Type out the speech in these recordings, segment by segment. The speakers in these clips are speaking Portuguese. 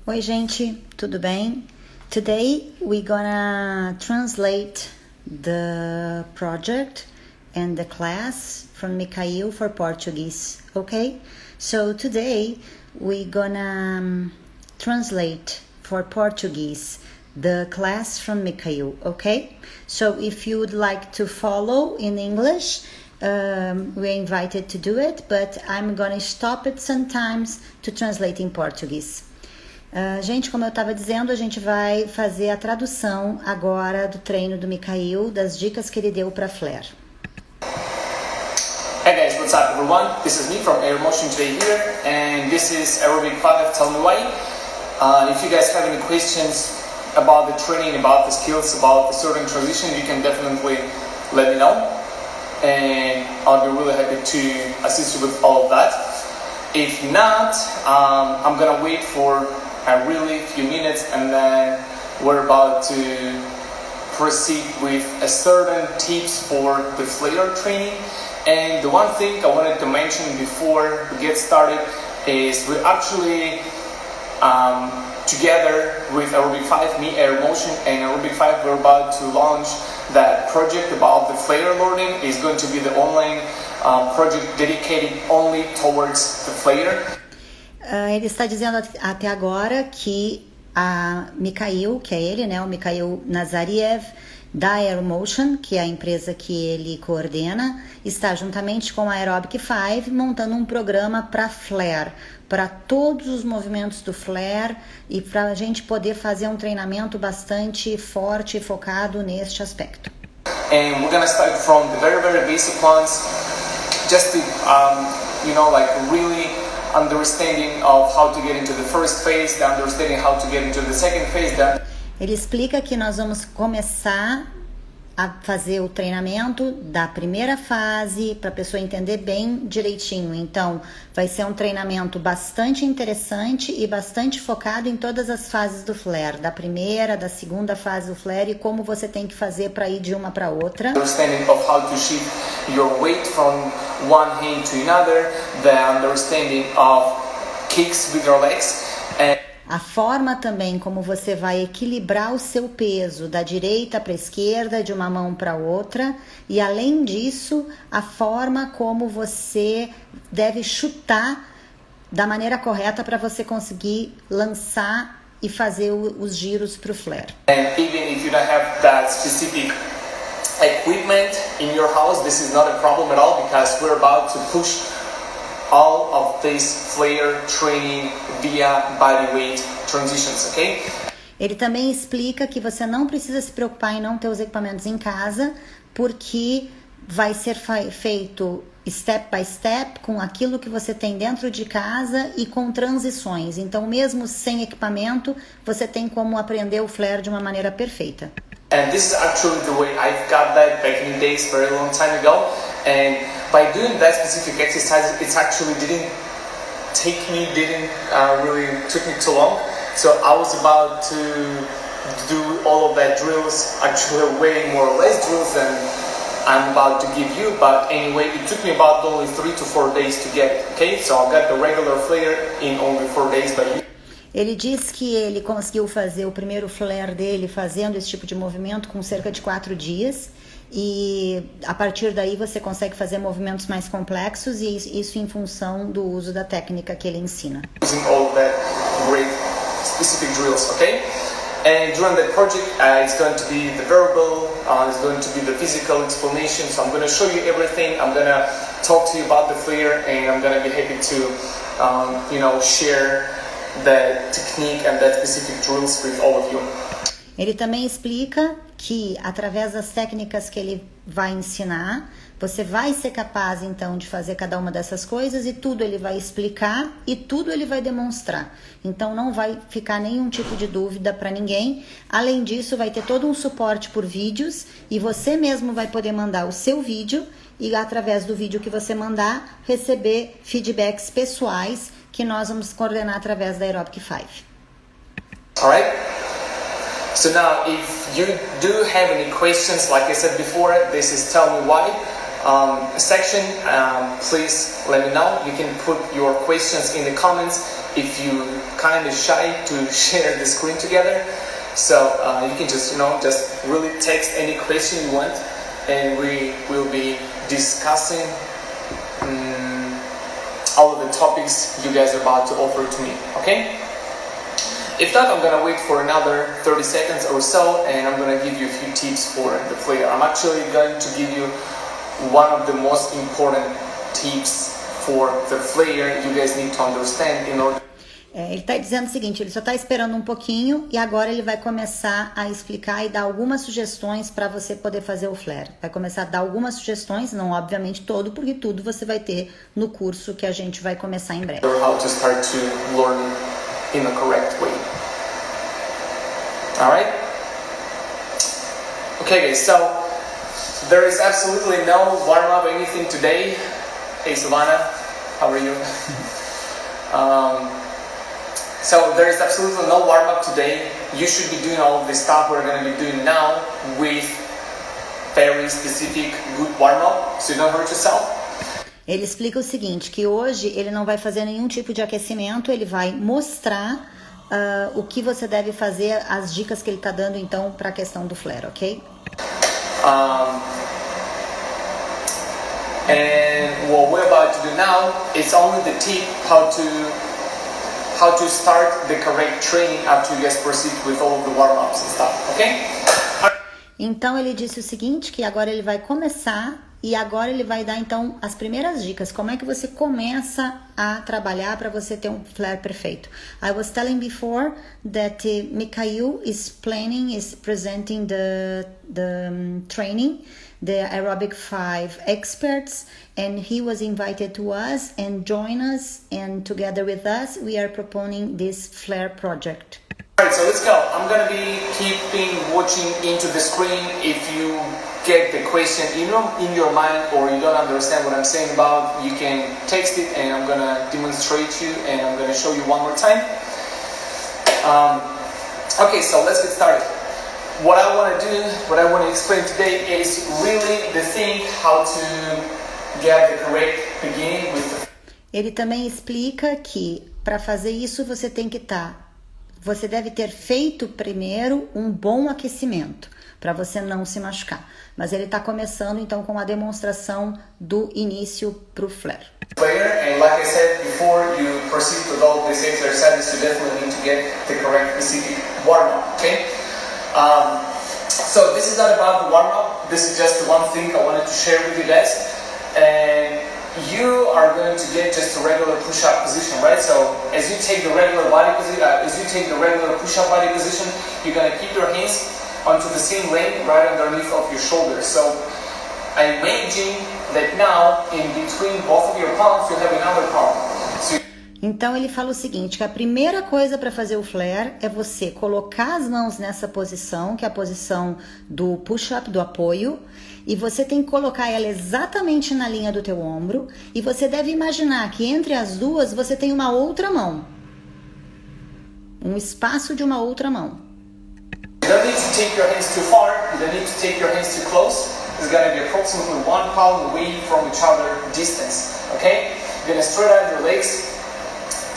Oi, gente, tudo bem? Today we're gonna translate the project and the class from Mikhail for Portuguese, okay? So today we're gonna translate for Portuguese the class from Mikhail, okay? So if you would like to follow in English, we're invited to do it, but I'm gonna stop it sometimes to translate in Portuguese. Gente, como eu estava dizendo, a gente vai fazer a tradução agora do treino do Mikhail, das dicas que ele deu para Flare. Hey guys, what's up everyone? This is me from Air Motion today here, and this is Aerobic 5 Tell Me Why. If you guys have any questions about the training, about the skills, about the certain transition, you can definitely let me know, and I'll be really happy to assist you with all of that. If not, I'm gonna wait for a really few minutes, and then we're about to proceed with a certain tips for the flare training. And the one thing I wanted to mention before we get started is we actually together with Aerobic 5, me, Air Motion, and Aerobic 5, we're about to launch that project about the flare learning. Is going to be the online project dedicated only towards the flare. Ele está dizendo até agora que a Mikhail, que é ele, né, o Mikhail Nazariev, da Aeromotion, que é a empresa que ele coordena, está juntamente com a Aerobic 5 montando um programa para Flare, para todos os movimentos do Flare e para a gente poder fazer um treinamento bastante forte e focado neste aspecto. And we're gonna start from the very, very basic ones, just to, really understanding of how to get into the first phase, the understanding how to get into the second phase. Ele explica que nós vamos começar a fazer o treinamento da primeira fase para a pessoa entender bem direitinho. Então, vai ser um treinamento bastante interessante e bastante focado em todas as fases do flare, da primeira, da segunda fase do flare e como você tem que fazer para ir de uma para outra. Understanding of how to shift your weight from one hand to another, the understanding of kicks with your legs. A forma também como você vai equilibrar o seu peso da direita para a esquerda, de uma mão para outra, e além disso, a forma como você deve chutar da maneira correta para você conseguir lançar e fazer os giros para o flare. And even if you don't have that specific equipment in your house, this is not a problem at all, because we're about to push all of this flare training via body weight transitions, okay? Ele também explica que você não precisa se preocupar em não ter os equipamentos em casa, porque vai ser feito step by step com aquilo que você tem dentro de casa e com transições. Então, mesmo sem equipamento, você tem como aprender o flare de uma maneira perfeita. And this is actually the way I've got that back in the days, very long time ago. And by doing that specific exercise, it actually didn't really took me too long. So I was about to do all of that drills, actually way more or less drills than I'm about to give you. But anyway, it took me about only 3 to 4 days to get it. Okay, so I got the regular flare in only 4 days. Ele diz que ele conseguiu fazer o primeiro flare dele fazendo esse tipo de movimento com cerca de 4 dias. E a partir daí você consegue fazer movimentos mais complexos, e isso em função do uso da técnica que ele ensina. Using all that great specific drills, okay? And during that project, it's going to be the verbal, it's going to be the physical explanation. So I'm going to show you everything. I'm going to talk to you about the flare, and I'm going to be happy to, share that technique and that specific drills with all of you. Ele também explica que através das técnicas que ele vai ensinar, você vai ser capaz então de fazer cada uma dessas coisas, e tudo ele vai explicar e tudo ele vai demonstrar. Então não vai ficar nenhum tipo de dúvida para ninguém. Além disso, vai ter todo um suporte por vídeos, e você mesmo vai poder mandar o seu vídeo e, através do vídeo que você mandar, receber feedbacks pessoais que nós vamos coordenar através da Aerobic 5. Alright? So now, if you do have any questions, like I said before, this is Tell Me Why. section, please let me know. You can put your questions in the comments if you kind of shy to share the screen together. So you can just really text any question you want, and we will be discussing all of the topics you guys are about to offer to me, okay? If not, I'm gonna wait for another 30 seconds or so, and I'm gonna give you a few tips for the flare. I'm actually going to give you one of the most important tips for the flare you guys need to understand in order. Ele está dizendo o seguinte, ele só está esperando um pouquinho e agora ele vai começar a explicar e dar algumas sugestões para você poder fazer o flare. Vai começar a dar algumas sugestões, não obviamente todo, porque tudo você vai ter no curso que a gente vai começar em breve. How to start to learn in the correct way. Alright? Okay guys, so there is absolutely no warm-up anything today. Hey Savannah, how are you? So there is absolutely no warm-up today. You should be doing all of this stuff we're going to be doing now with very specific good warm-up, so you don't hurt yourself. Ele explica o seguinte, que hoje ele não vai fazer nenhum tipo de aquecimento, ele vai mostrar o que você deve fazer, as dicas que ele está dando então para a questão do flare, ok? And what we're about to do now is only the tip how to start the correct training after you guys proceed with all of the warm-ups and stuff, okay? Então ele disse o seguinte, que agora ele vai começar e agora ele vai dar então as primeiras dicas, como é que você começa a trabalhar para você ter um flare perfeito. I was telling before that Mikhail is presenting the training, the Aerobic 5 experts, and he was invited to us and join us, and together with us we are proponing this flare project. Alright, so let's go. I'm gonna be keeping watching into the screen. If you get the question in your mind or you don't understand what I'm saying about, you can text it and I'm gonna demonstrate you and I'm gonna show you one more time. Okay, so let's get started. What I want to do, what I want to explain today is really the thing how to get the correct beginning with the... Ele também explica que para fazer isso você deve ter feito primeiro um bom aquecimento para você não se machucar. Mas ele está começando então com a demonstração do início para o flare. And like I said before, you proceed with all these exercises, you definitely need to get the correct specific warm-up, okay? So this is not about the warm-up, this is just one thing I wanted to share with you guys. And you are going to get just a regular push-up position, right? So as you take the regular push-up body position, you're going to keep your hands onto the same lane right underneath of your shoulders. So I'm imagine that now in between both of your palms you have another palm. Então ele fala o seguinte, que a primeira coisa para fazer o flare é você colocar as mãos nessa posição, que é a posição do push-up, do apoio, e você tem que colocar ela exatamente na linha do teu ombro, e você deve imaginar que entre as duas você tem uma outra mão, um espaço de uma outra mão. You don't need to take your hands too far, you don't need to take your hands too close. It's going to be approximately 1 palm away from each other distance, okay? You're going to straight out your legs.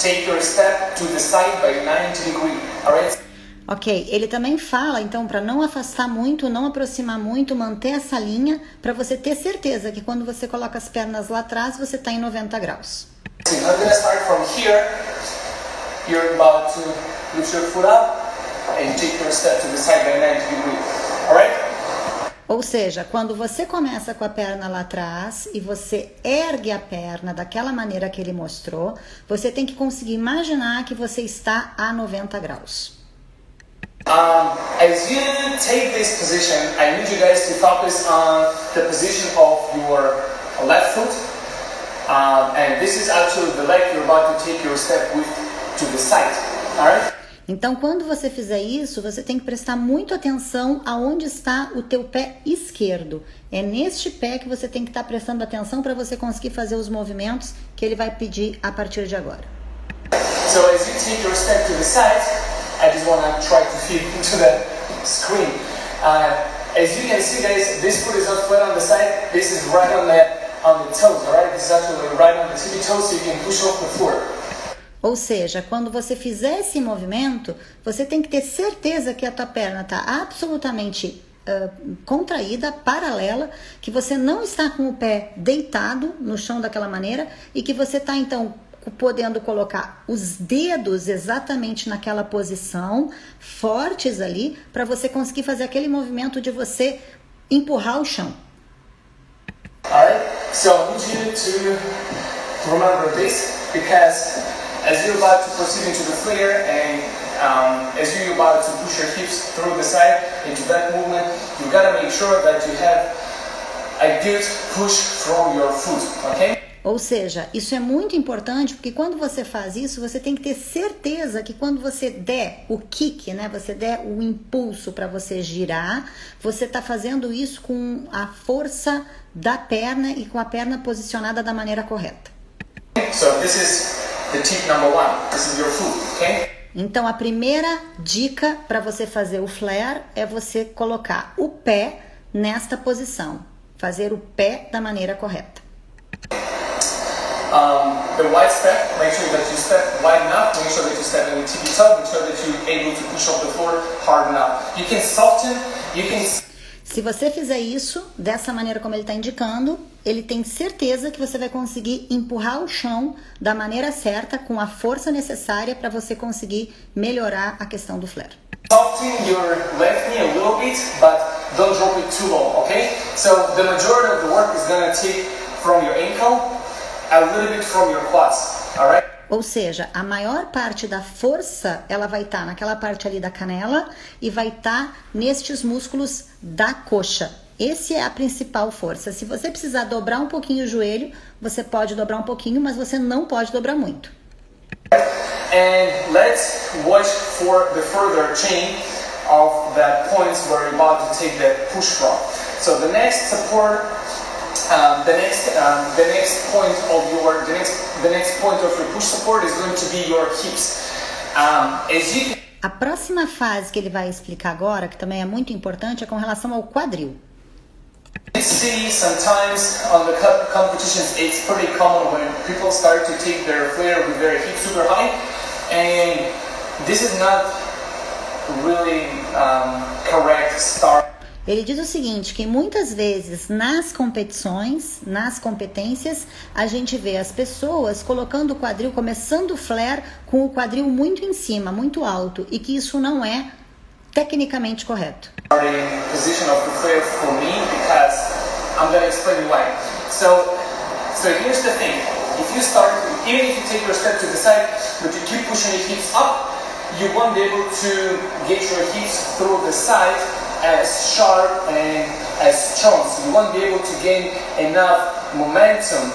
Take your step to the side by 90 degrees, alright? Ok, ele também fala, então, para não afastar muito, não aproximar muito, manter essa linha, para você ter certeza que quando você coloca as pernas lá atrás, você está em 90 graus. So you're going to start from here. You're about to lift your foot up and take your step to the side by 90 degrees, alright? Ou seja, quando você começa com a perna lá atrás e você ergue a perna daquela maneira que ele mostrou, você tem que conseguir imaginar que você está a 90 graus. As you take this position, I need you guys to focus on the position of your left foot. And this is actually the leg you're about to take your step with to the side, alright? Então, quando você fizer isso, você tem que prestar muito atenção aonde está o teu pé esquerdo. É neste pé que você tem que estar prestando atenção para você conseguir fazer os movimentos que ele vai pedir a partir de agora. So as you take your step to the side, I just want to try to fit into the screen. as you can see, guys, this foot is not flat on the side. This is right on the toes, alright? This is actually right on the tippy toes, so you can push off the floor. Ou seja, quando você fizer esse movimento, você tem que ter certeza que a tua perna está absolutamente contraída, paralela, que você não está com o pé deitado no chão daquela maneira e que você está, então, podendo colocar os dedos exatamente naquela posição, fortes ali, para você conseguir fazer aquele movimento de você empurrar o chão. Alright, so I need you to remember this, because as you're about to proceed into the flare and as you're about to push your hips through the side into that movement, you gotta make sure that you have a good push from your foot, okay? Ou seja, isso é muito importante porque quando você faz isso, você tem que ter certeza que quando você der o kick, né, você der o impulso para você girar, você está fazendo isso com a força da perna e com a perna posicionada da maneira correta. So this is the tip number 1. This is your foot, okay? Então a primeira dica para você fazer o flare é você colocar o pé nesta posição, fazer o pé da maneira correta. The wide step, make sure that you step wide enough, make sure that you step in the tippy toe, make sure that you're able to push off the floor hard enough. You can soften, you can... Se você fizer isso, dessa maneira como ele está indicando, ele tem certeza que você vai conseguir empurrar o chão da maneira certa, com a força necessária para você conseguir melhorar a questão do flare. Soften your left knee a little bit, but don't drop it too low, okay? So the majority of the work is going to take from your ankle, a little bit from your quads, alright? Ou seja, a maior parte da força, ela vai estar naquela parte ali da canela e vai estar nestes músculos da coxa. Esse é a principal força. Se você precisar dobrar um pouquinho o joelho, você pode dobrar um pouquinho, mas você não pode dobrar muito. And let's watch for the further chain of the points where you're about to take the push from. So the next support, the next point of your push support is going to be your hips. A próxima fase que ele vai explicar agora, que também é muito importante, é com relação ao quadril. You see sometimes on the competitions it's pretty common when people start to take their flare with their hips super high, and this is not really correct start. Ele diz o seguinte, que muitas vezes nas competições, nas competências, a gente vê as pessoas colocando o quadril, começando o flare com o quadril muito em cima, muito alto, e que isso não é tecnicamente correto. Position of the flare for me, because I'm going to explain why. So here's the thing. If you start, even if you take your step to the side, but you keep pushing your hips up, you won't be able to get your hips through the side as sharp and as strong. So you won't be able to gain enough momentum.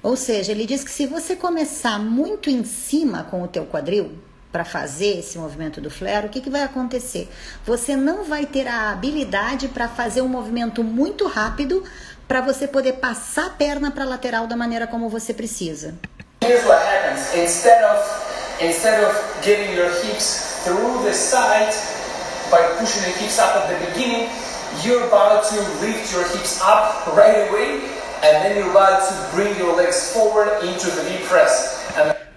Ou seja, ele diz que se você começar muito em cima com o teu quadril, para fazer esse movimento do flare, o que vai acontecer? Você não vai ter a habilidade para fazer um movimento muito rápido para você poder passar a perna para a lateral da maneira como você precisa. Here's what happens. Instead of getting your hips through the side by pushing your hips up at the beginning, you're about to lift your hips up right away, and then you're about to bring your legs forward into the V press.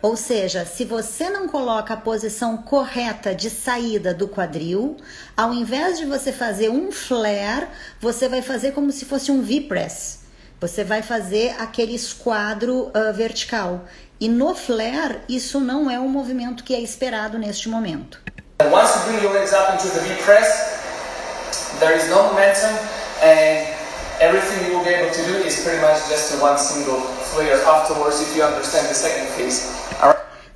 Ou seja, se você não coloca a posição correta de saída do quadril, ao invés de você fazer um flare, você vai fazer como se fosse um V-press. Você vai fazer aquele esquadro vertical. E no flare, isso não é um movimento que é esperado neste momento. Once you bring your legs up into the V-press, there is no momentum, and everything you will be able to do is pretty much just one single flare afterwards, if you understand the second phase.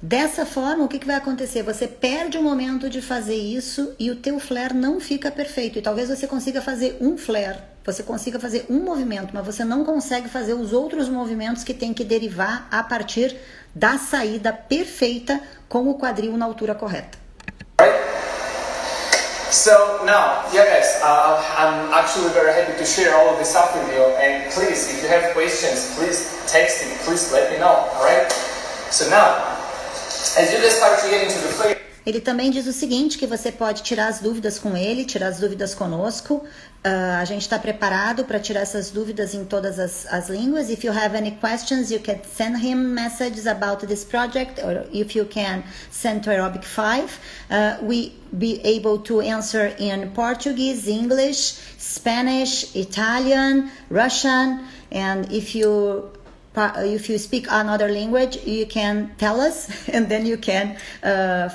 Dessa forma, o que vai acontecer? Você perde o momento de fazer isso e o teu flare não fica perfeito. E talvez você consiga fazer um flare, você consiga fazer um movimento, mas você não consegue fazer os outros movimentos que tem que derivar a partir da saída perfeita com o quadril na altura correta. Right? So now, yeah guys, I'm actually very happy to share all of this stuff with you. And please, if you have questions, please text me, please let me know, alright? So now, as you guys start to get into the flare... Ele também diz o seguinte, que você pode tirar as dúvidas com ele, tirar as dúvidas conosco. A gente está preparado para tirar essas dúvidas em todas as línguas. If you have any questions, you can send him messages about this project, or if you can send to Aerobic 5. We be able to answer in Portuguese, English, Spanish, Italian, Russian, and if you speak another language, you can tell us, and then you can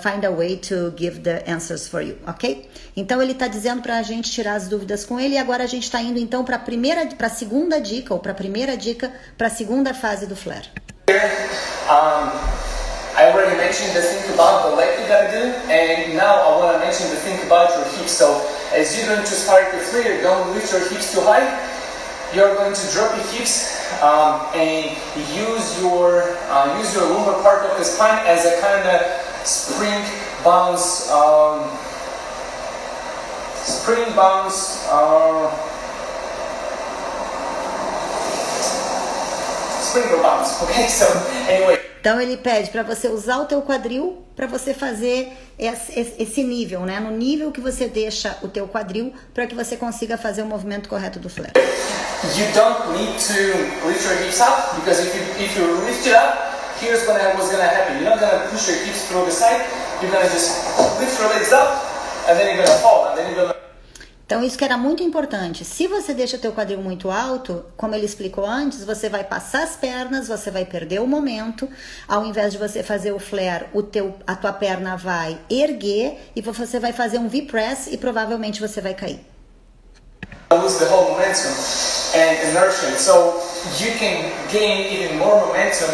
find a way to give the answers for you, ok? Então ele está dizendo para a gente tirar as dúvidas com ele, e agora a gente está indo então para a segunda dica, ou para a primeira dica, para a segunda fase do flare. I already mentioned the thing about the leg you gotta do, and now I want to mention the thing about your hips. So as you're going to start the flare, don't lift your hips too high. You're going to drop your hips and use your lumbar part of the spine as a kind of spring bounce, okay? So anyway. Então ele pede para você usar o teu quadril para você fazer esse nível, né? No nível que você deixa o teu quadril para que você consiga fazer o movimento correto do flare. You don't need to lift your hips up, because if you lift it up, here's what's gonna happen. You're not gonna push your hips through the side. You're gonna just lift your legs up, and then you're gonna fall, and then you're gonna. Então isso que era muito importante. Se você deixa teu quadril muito alto, como ele explicou antes, você vai passar as pernas, você vai perder o momento. Ao invés de você fazer o flare, a tua perna vai erguer e você vai fazer um V-press e provavelmente você vai cair. Lose the whole momentum and inertia. So you can gain even more momentum.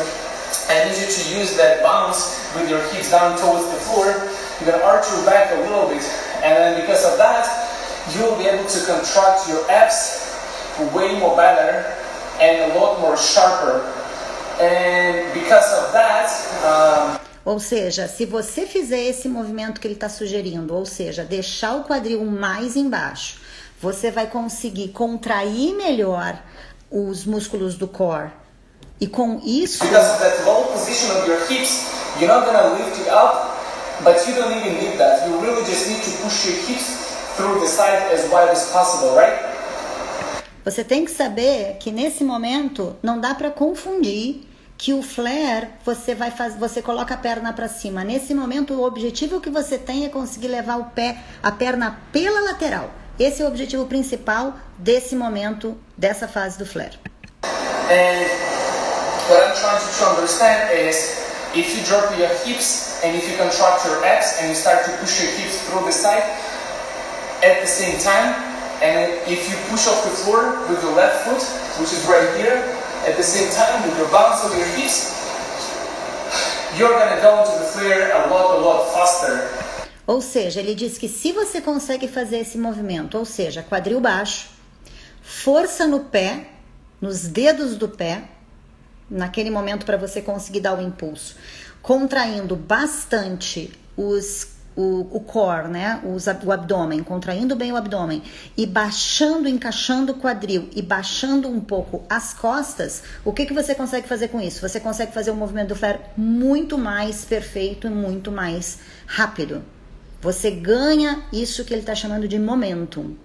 I need you to use that bounce with your hips down towards the floor. You're gonna arch your back a little bit, and then because of that, you'll be able to contract your abs way more better and a lot more sharper. And because of that, ou seja, se você fizer esse movimento que ele está sugerindo, ou seja, deixar o quadril mais embaixo, você vai conseguir contrair melhor os músculos do core. E com isso, because of that low position of your hips, you're not going to lift it up, but you don't even need that. You really just need to push your hips through the side as wide as possible, right? Você tem que saber que nesse momento não dá para confundir que o flare você coloca a perna para cima. Nesse momento o objetivo que você tem é conseguir levar a perna pela lateral. Esse é o objetivo principal desse momento, dessa fase do flare. And what I'm trying to understand is if you drop your hips and if you contract your abs and you start to push your hips through the side at the same time, and if you push off the floor with your left foot, which is right here, at the same time with your bounce of your hips, you're going to go into the flare a lot faster. Ou seja, ele diz que se você consegue fazer esse movimento, ou seja, quadril baixo, força no pé, nos dedos do pé, naquele momento para você conseguir dar o impulso, contraindo bastante o core, né? O abdômen, contraindo bem o abdômen e baixando, encaixando o quadril e baixando um pouco as costas, o que você consegue fazer com isso? Você consegue fazer o movimento do flare muito mais perfeito e muito mais rápido. Você ganha isso que ele está chamando de momentum.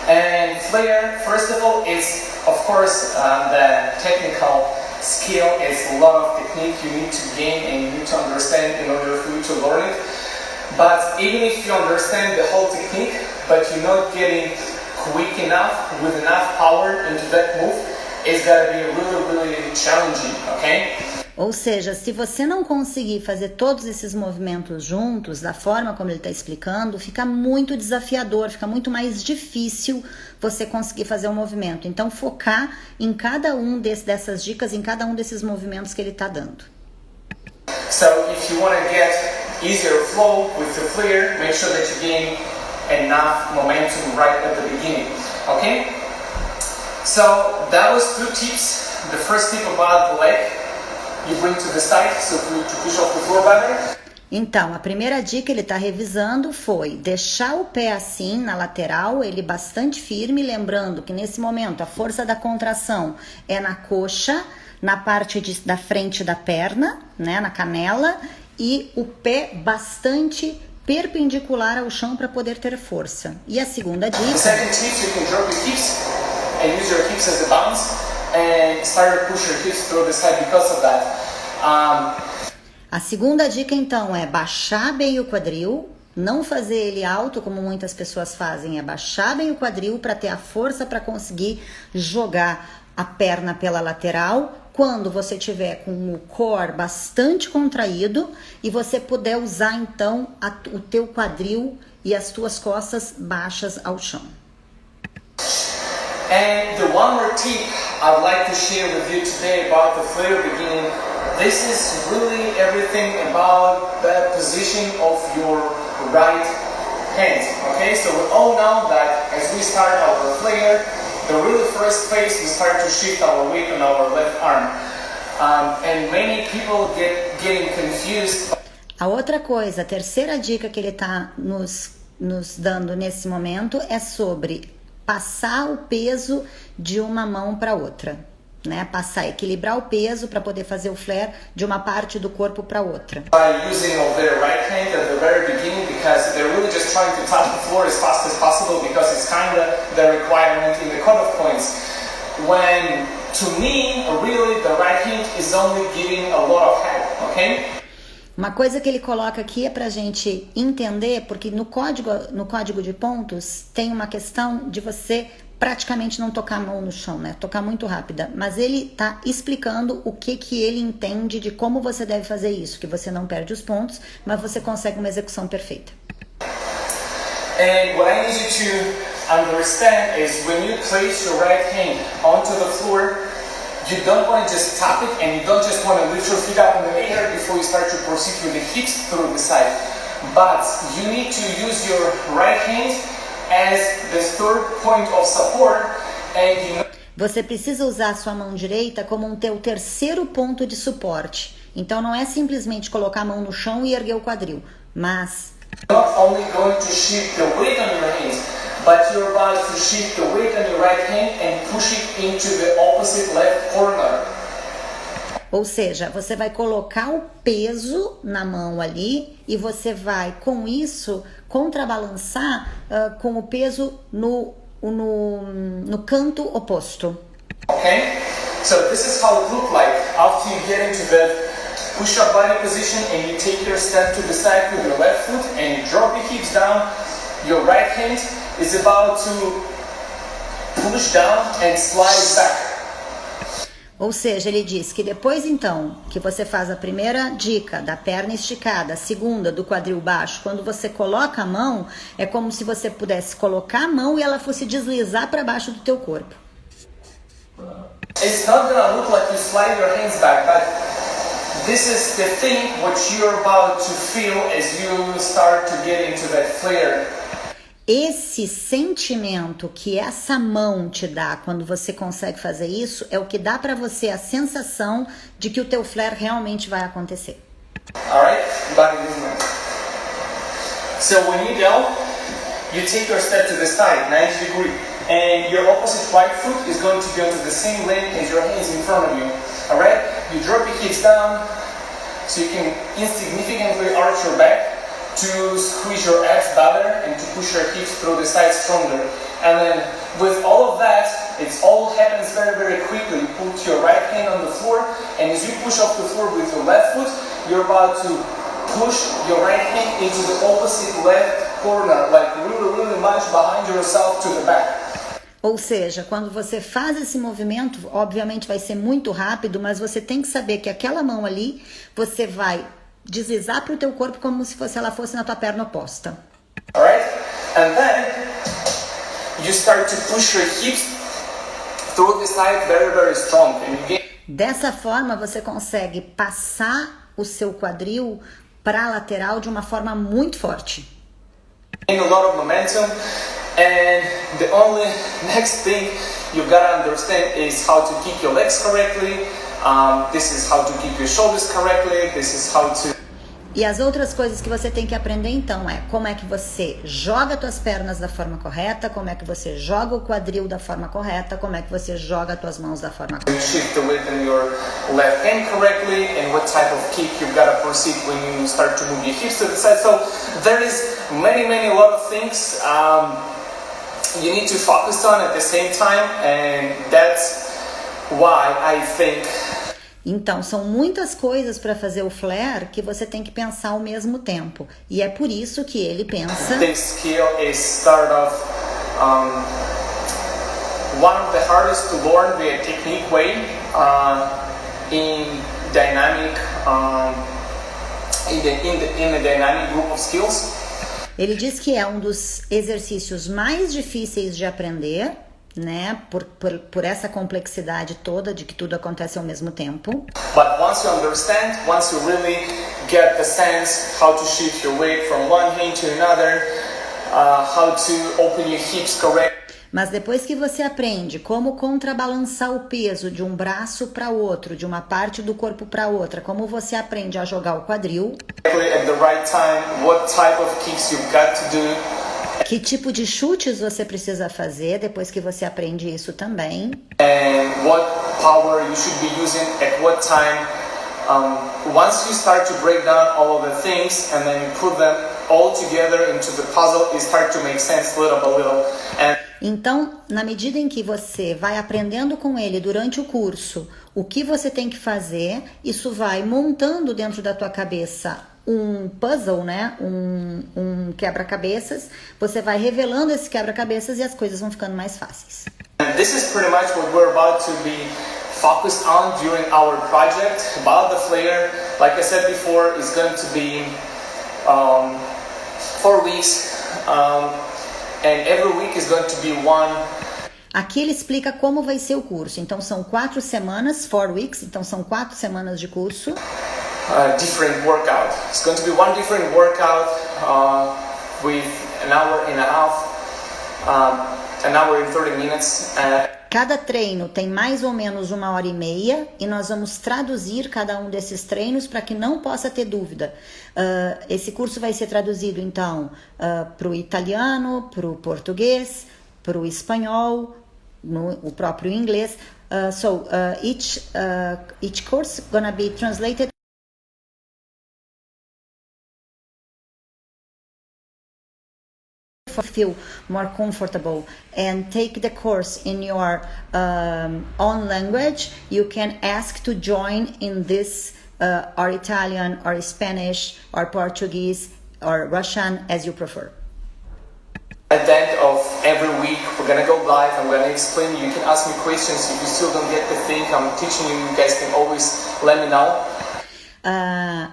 And flare, first of all, is of course the technical skill. It's a lot of technique you need to gain and you need to understand in order for you to learn it. But even if you understand the whole technique, but you're not getting quick enough with enough power into that move, it's gotta be really challenging, okay? Ou seja, se você não conseguir fazer todos esses movimentos juntos, da forma como ele está explicando, fica muito desafiador, fica muito mais difícil você conseguir fazer um movimento. Então, focar em cada um dessas dicas, em cada um desses movimentos que ele está dando. So, if you want to get easier flow with the flare, make sure that you gain enough momentum right at the beginning, okay? So, that was 2 tips. The first tip about the leg. You bring to the side, so for you to push off the floor better. Então, a primeira dica ele está revisando foi deixar o pé assim na lateral, ele bastante firme, lembrando que nesse momento a força da contração é na coxa, na parte da frente da perna, né, na canela, e o pé bastante perpendicular ao chão para poder ter força. E a segunda The dica... second tip, you can drop your hips and use your hips as a bounce and start to push your hips through the side because of that. A segunda dica, então, é baixar bem o quadril, não fazer ele alto, como muitas pessoas fazem, é baixar bem o quadril para ter a força para conseguir jogar a perna pela lateral, quando você tiver com o core bastante contraído e você puder usar, então, o teu quadril e as tuas costas baixas ao chão. And the one more tip I'd like to share with you today about the flare beginning. This is really everything about the position of your right hand. Okay, so we all know that as we start our flare, the really first phase we start to shift our weight on our left arm. And many people getting confused. A outra coisa, a terceira dica que ele está nos dando nesse momento é sobre passar o peso de uma mão para outra, né? Equilibrar o peso para poder fazer o flare de uma parte do corpo para outra. By using of their right hand at the very beginning, because they're really just trying to touch the floor as fast as possible, because it's kind of the requirement in the cutoff points. When to me, really, the right hand is only giving a lot of help, okay? Uma coisa que ele coloca aqui é pra gente entender, porque no código de pontos tem uma questão de você praticamente não tocar a mão no chão, né? Tocar muito rápida. Mas ele tá explicando o que ele entende de como você deve fazer isso, que você não perde os pontos, mas você consegue uma execução perfeita. And what I need you to understand is when you place your right hand onto the floor, you don't want to just tap it and you don't just want to lift your feet up in the air before you start to proceed with the hips through the side. But you need to use your right hand as the third point of support and Você precisa usar a sua mão direita como um teu terceiro ponto de suporte. Então não é simplesmente colocar a mão no chão e erguer o quadril, mas not only going to shift the weight on your hands, but you're about to shift the weight on your right hand and push it into the opposite left corner. Ou seja, você vai colocar o peso na mão ali e você vai, com isso, contrabalançar com o peso no canto oposto. Okay? So this is how it looks like after you get into the push-up body position and you take your step to the side with your left foot and you drop your hips down. Your right hand is about to push down and slide back. Ou seja, ele diz que depois então que você faz a primeira dica da perna esticada, a segunda do quadril baixo, quando você coloca a mão, é como se você pudesse colocar a mão e ela fosse deslizar para baixo do teu corpo. It's not gonna look like you slide your hands back, but this is the thing what you're about to feel as you start to get into that flare. Esse sentimento que essa mão te dá quando você consegue fazer isso é o que dá para você a sensação de que o teu flare realmente vai acontecer. Alright? Body movement. So when you go, you take your step to the side, 90 degrees, and your opposite right foot is going to be onto the same lane as your hands in front of you. Alright? You drop your hips down so you can insignificantly arch your back to squeeze your abs better and to push your hips through the side stronger. And then with all of that, it all happens very, very quickly. You put your right hand on the floor, and as you push off the floor with your left foot, you're about to push your right hand into the opposite left corner, like really, really much behind yourself to the back. Ou seja, quando você faz esse movimento, obviamente vai ser muito rápido, mas você tem que saber que aquela mão ali, você vai deslizar para o teu corpo como se ela fosse na tua perna oposta. Alright? And then you start to push your hips through the side very, very strong. And you get... Dessa forma, você consegue passar o seu quadril para a lateral de uma forma muito forte. A lot of momentum, and the only next thing you gotta understand is how to kick your legs correctly. This is how to kick your shoulders correctly. This is how to... E as outras coisas que você tem que aprender então é como é que você joga as tuas pernas da forma correta, como é que você joga o quadril da forma correta, como é que você joga as tuas mãos da forma correta. Shift the weight in your left hand correctly, and what type of kick you've got to proceed when you start to move your hips to the side. So there is many lot of things you need to focus on at the same time, and that's why I think. Então, são muitas coisas para fazer o flare que você tem que pensar ao mesmo tempo. E é por isso que ele pensa... This skill is start off one of the hardest to learn the technique way in dynamic in the dynamic group of skills. Ele diz que é um dos exercícios mais difíceis de aprender, né, por essa complexidade toda de que tudo acontece ao mesmo tempo. But once you understand, once you really get the sense how to shift your weight from one hand to another, how to open your hips correctly. Mas depois que você aprende como contrabalançar o peso de um braço para outro, de uma parte do corpo para outra, como você aprende a jogar o quadril, at the right time, what type of kicks you've got to do. Que tipo de chutes você precisa fazer depois que você aprende isso também. And what power you should be using at what time. Once you start to break down all of the things and then you put them all together into the puzzle, it starts to make sense little by little. Então, na medida em que você vai aprendendo com ele durante o curso o que você tem que fazer, isso vai montando dentro da tua cabeça um puzzle, né? Um quebra-cabeças. Você vai revelando esse quebra-cabeças e as coisas vão ficando mais fáceis. And this is pretty much what we're about to be focused on during our project about the flare. Like I said before, it's going to be 4 weeks, and every week is going to be one. Aqui ele explica como vai ser o curso. Então são 4 semanas, 4 weeks. Então são 4 semanas de curso. Different workout. It's going to be one different workout with an hour and a half, an hour and 30 minutes. Cada treino tem mais ou menos 1h30 e nós vamos traduzir cada um desses treinos para que não possa ter dúvida. Esse curso vai ser traduzido então para o italiano, para o português, para o espanhol, o próprio inglês. Each course gonna be translated. Feel more comfortable and take the course in your own language, you can ask to join in this or Italian or Spanish or Portuguese or Russian as you prefer. At the end of every week, we're gonna go live. I'm gonna explain you. You can ask me questions. If you still don't get the thing I'm teaching you, you guys can always let me know.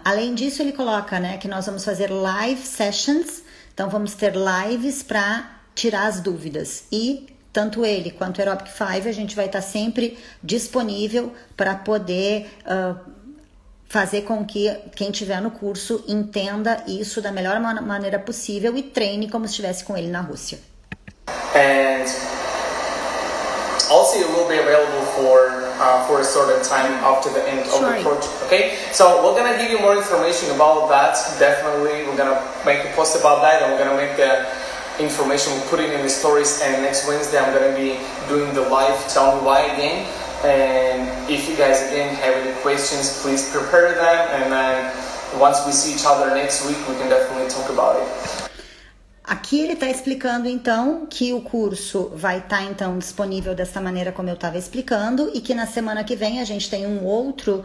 Além disso, ele coloca, né, que nós vamos fazer live sessions. Então, vamos ter lives para tirar as dúvidas. E tanto ele quanto o Aerobic 5, a gente vai estar sempre disponível para poder fazer com que quem estiver no curso entenda isso da melhor maneira possível e treine como se estivesse com ele na Rússia. And also it will be available for a certain time after the end of the project. Okay, so we're gonna give you more information about that. Definitely, we're gonna make a post about that, and we're gonna make the information. We'll put it in the stories. And next Wednesday, I'm gonna be doing the live Tell Me Why again. And if you guys again have any questions, please prepare them. And then once we see each other next week, we can definitely talk about it. Aqui ele está explicando então que o curso vai estar então disponível dessa maneira como eu estava explicando e que na semana que vem a gente tem um outro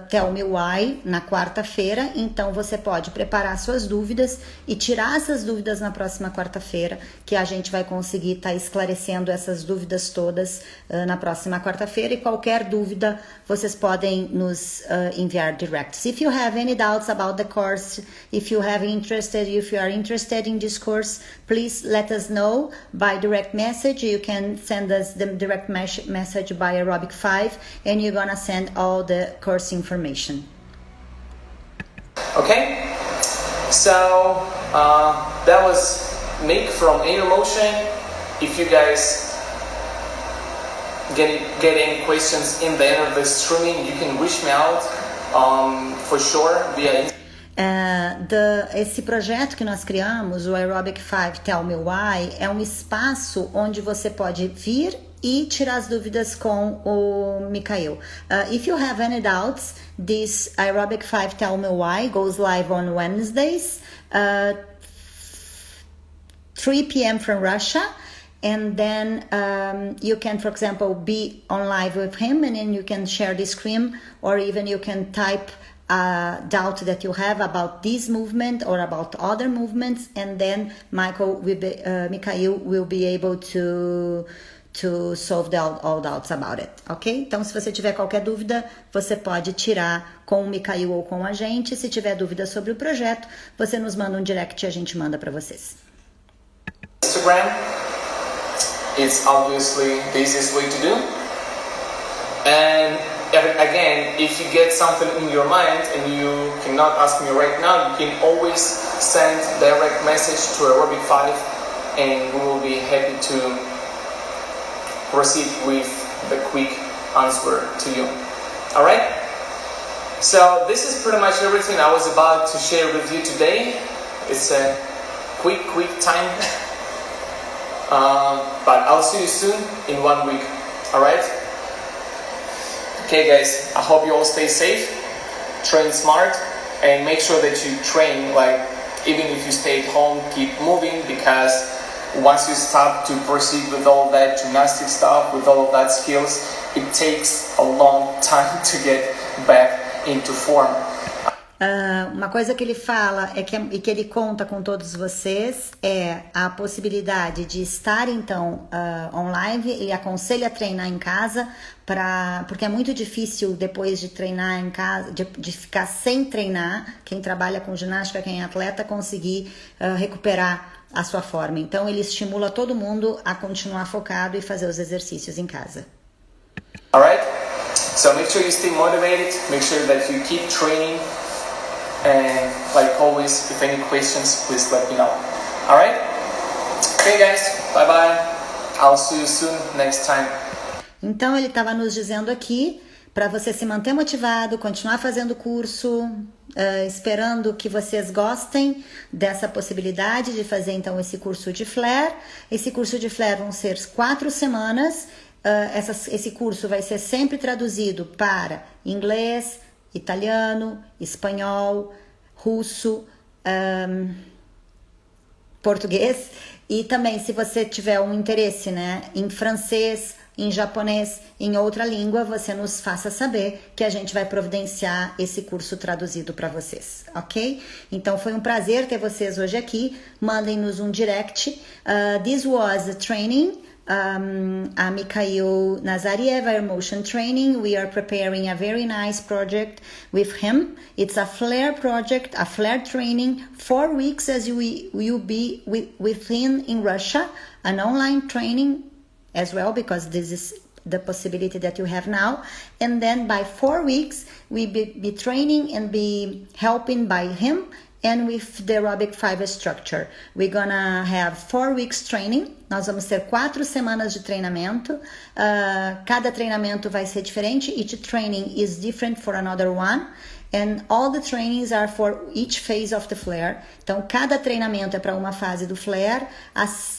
Tell Me Why na quarta-feira, então você pode preparar suas dúvidas e tirar essas dúvidas na próxima quarta-feira, que a gente vai conseguir estar esclarecendo essas dúvidas todas na próxima quarta-feira, e qualquer dúvida vocês podem nos enviar direct. If you have any doubts about the course, if you are interested in this course, please let us know by direct message. You can send us the direct message by Aerobic 5 and you're gonna send all the course information. Okay, so that was Nick from Air Motion. If you guys get any questions in the end of the streaming, you can reach me out for sure via Esse projeto que nós criamos, o Aerobic 5 Tell Me Why, é um espaço onde você pode vir e tirar as dúvidas com o Mikhail. If you have any doubts, this Aerobic 5 Tell Me Why goes live on Wednesdays, 3 p.m. from Russia. And then you can, for example, be on live with him, and then you can share the screen, or even you can type a doubt that you have about this movement or about other movements, and then Mikhail will be able to solve all doubts about it, ok? Então, se você tiver qualquer dúvida, você pode tirar com o Mikhail ou com a gente. Se tiver dúvida sobre o projeto, você nos manda um direct e a gente manda para vocês. Instagram, it's obviously the easiest way to do. And again, if you get something in your mind and you cannot ask me right now, you can always send direct message to Aerobic 5 and we will be happy to proceed with the quick answer to you. Alright? So this is pretty much everything I was about to share with you today. It's a quick time. But I'll see you soon in 1 week. Alright? Okay guys, I hope you all stay safe, train smart, and make sure that you train, like, even if you stay at home, keep moving, because once you start to proceed with all that gymnastic stuff, with all of that skills, it takes a long time to get back into form. Uma coisa que ele fala e que ele conta com todos vocês é a possibilidade de estar então online. Ele aconselha a treinar em casa, porque é muito difícil depois de treinar em casa, de ficar sem treinar, quem trabalha com ginástica, quem é atleta, conseguir recuperar a sua forma. Então ele estimula todo mundo a continuar focado e fazer os exercícios em casa. Alright, so make sure you stay motivated, make sure that you keep training. And like always, if any questions, please let me know. Alright? Okay guys, bye bye. I'll see you soon next time. Então ele estava nos dizendo aqui para você se manter motivado, continuar fazendo o curso, esperando que vocês gostem dessa possibilidade de fazer então esse curso de flare. Esse curso de flare vão ser 4 semanas. Esse curso vai ser sempre traduzido para inglês, italiano, espanhol, russo, português, e também se você tiver um interesse, né, em francês, em japonês, em outra língua, você nos faça saber que a gente vai providenciar esse curso traduzido para vocês, ok? Então foi um prazer ter vocês hoje aqui. Mandem-nos um direct. This was a training. Mikhail Nazariev, Air Motion Training. We are preparing a very nice project with him. It's a flare project, a flare training, 4 weeks as we will be within in Russia, an online training as well, because this is the possibility that you have now. And then by 4 weeks, we be training and be helping by him and with the Aerobic 5 structure. We're gonna have 4 weeks training. Nós vamos ter 4 semanas de treinamento. Cada treinamento vai ser diferente. Each training is different for another one. And all the trainings are for each phase of the flare. Então, cada treinamento é para uma fase do flare. As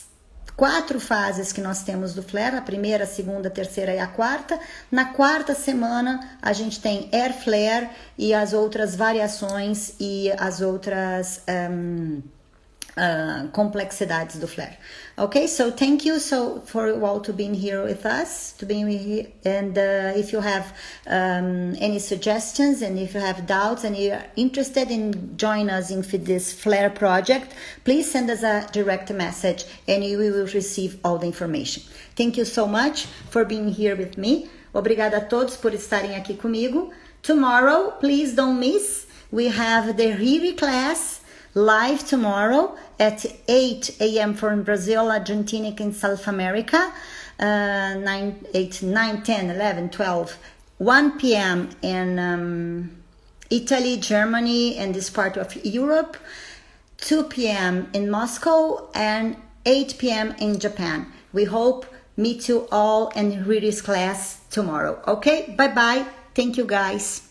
4 fases que nós temos do flare, a primeira, a segunda, a terceira e a quarta. Na 4ª semana, a gente tem air flare e as outras variações e as outras complexidades do flare. Okay, so thank you for you all to being here with us, and if you have any suggestions and if you have doubts and you are interested in joining us in this flare project, please send us a direct message and you will receive all the information. Thank you so much for being here with me. Obrigada a todos por estarem aqui comigo. Tomorrow, please don't miss, we have the Riri class live tomorrow at 8 a.m. from Brazil, Argentina, and South America, 9, 10, 11, 12, 1 p.m. in Italy, Germany, and this part of Europe, 2 p.m. in Moscow, and 8 p.m. in Japan. We hope meet you all in Riri's class tomorrow. Okay, bye-bye. Thank you, guys.